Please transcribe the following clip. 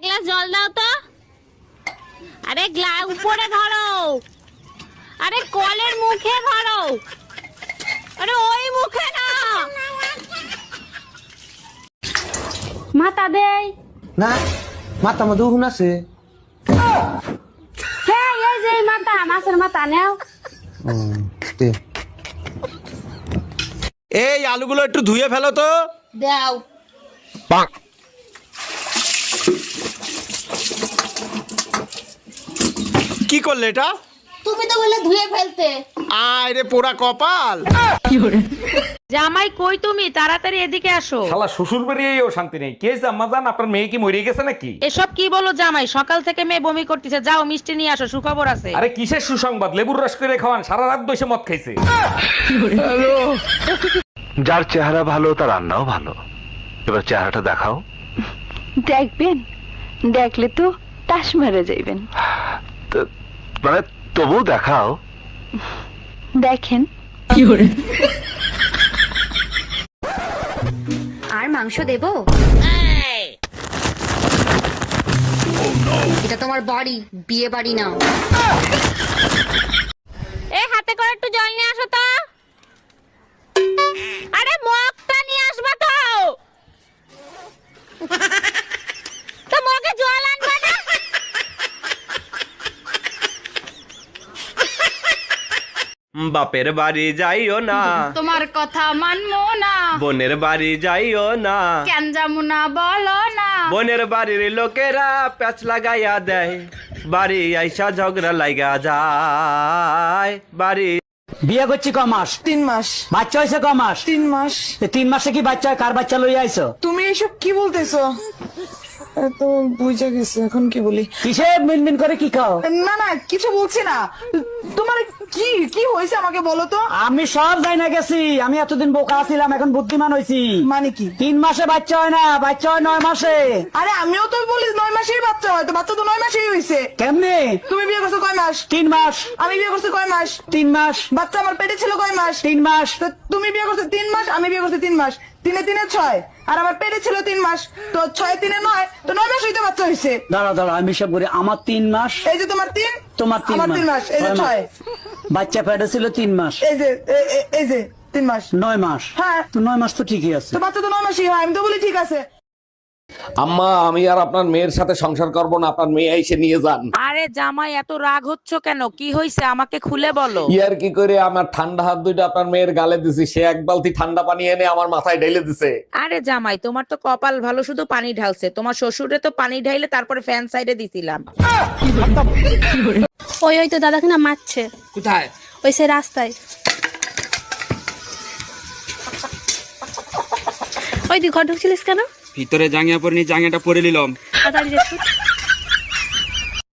Glass জল দাও তো। আরে উপরে ধরো, আরে কলের মুখে ধরো, আরে ওই মুখে না। মাথা দেই না, মাথা মধ্যে উহুন আছে। হ্যাঁ এই যে মাথা, মাছের মাথা নাও। এই আলুগুলো একটু ধুয়ে ফেলো তো। দাও। কি করলে এটা? তুমি তো বলে ধুয়ে ফেলতে। আয় রে পোড়া কপাল। জামাই কই তুমি? তাড়াতাড়ি এদিকে আসো। শালা শ্বশুর বাড়িয়েও শান্তি নেই। কে জাম্মা জান, আপনার মেয়ে কি মরে গেছে নাকি? এসব কি বলো জামাই? সকাল থেকে মেয়ে বমি করতেছে, যাও মিষ্টি নিয়ে আসো, সুখবর আছে। আরে কিসের সুসংবাদ? লেবুর রস করে খাওয়ান, সারা রাত বসে মদ খাইছে। যার চেহারা ভালো তার রান্নাও ভালো। এবার চেহারাটা দেখাও। দেখবেন, দেখলে তো টাস মারা যাইবেন। মানে তবু দেখাও। দেখেন। আর মাংস দেবো? এটা তোমার বাড়ি, বিয়ে বাড়ি না। এই হাতে করে একটু জল নিয়ে আসো তো। আরে মগটা নিয়ে আসবা তো। তো মগে জল আনবা না। বাপের বাড়ি যাইও না, তোমার কথা মানবো না। বোনের বাড়ি যাইও না, কেন যাবো না বলো না। বোনের বাড়ির লোকেরা প্যাচ লাগাইয়া দেয়, বাড়ি আইসা ঝগড়া লাগা যায়। বাড়ি বিয়ে করছি ক মাস? 3 মাস। বাচ্চা হয়েছে ক মাস? 3 মাস। 3 মাসে কি বাচ্চা হয়? কার বাচ্চা লইয়া আইছো? তুমি এসব কি বলতেছো? তো বুঝে গেছে, এখন কি বলি? কিসে মিনমিন করে কি খাও? না না, কিছু বলছি না। তোমার কি কি হয়েছে আমাকে বলো তো। আমি সব যাই না গেছি। আমি এতদিন বোকা ছিলাম, এখন বুদ্ধিমান হয়েছি। মানে কি? 3 মাসে বাচ্চা হয় না, বাচ্চা হয় 9 মাসে। আরে আমিও তো বলি 9 মাসেই বাচ্চা হয়, তো বাচ্চা তো 9 মাসেই হয়েছে। কেমনে? তুমি বিয়ে করছো কয় মাস? 3 মাস। আমি বিয়ে করছি কয় মাস? 3 মাস। বাচ্চা আমার পেটে ছিল কয় মাস? 3 মাস। তো তুমি বিয়ে করছো 3 মাস, আমি বিয়ে করছি 3 মাস। 3 এ 3 এ 6, আর আমার পেটে ছিল 3 মাস। তো 6 এ 3 এ 9, তো 9 মাস হইতে বাচ্চা হয়েছে। দাঁড়া দাঁড়া, আমি সব করি। আমার 3 মাস, এই যে তোমার 3, তোমার 3 আমার 3 মাস, এই যে 6। বাচ্চা পেটে ছিল 3 মাস, এই যে এই যে 3 মাস, 9 মাস। হ্যাঁ। তো 9 মাস তো ঠিকই আছে। তো বাচ্চা তো 9 মাসই হয়, আমি তো বলি ঠিক আছে। আম্মা, আমি আর আপনার মেয়ের সাথে সংসার করব না, আপনার মেয়ে এসে নিয়ে যান। আরে জামাই এত রাগ হচ্ছ কেন? কি হয়েছে আমাকে খুলে বলো। ইয়ার কি করে আমার ঠান্ডা হাত দুইটা আপনার মেয়ের গালে দিছি, সে এক বালতি ঠান্ডা পানি এনে আমার মাথায় ঢেলে দিছে। আরে জামাই তোমার তো কপাল ভালো, শুধু পানি ঢালছে। তোমার শ্বশুরে তো পানি ঢাইলে তারপরে ফ্যান সাইডে দিছিলাম। ওই তো দাদাকে না মারছে। কোথায়? ওই সে রাস্তায়। ওই তুই ঘর ঢুকছিলিস কেন? ভিতরে জাঙ্গিয়া পরে নি, জাঙ্গিয়াটা পরে নিলাম। তাড়াতাড়ি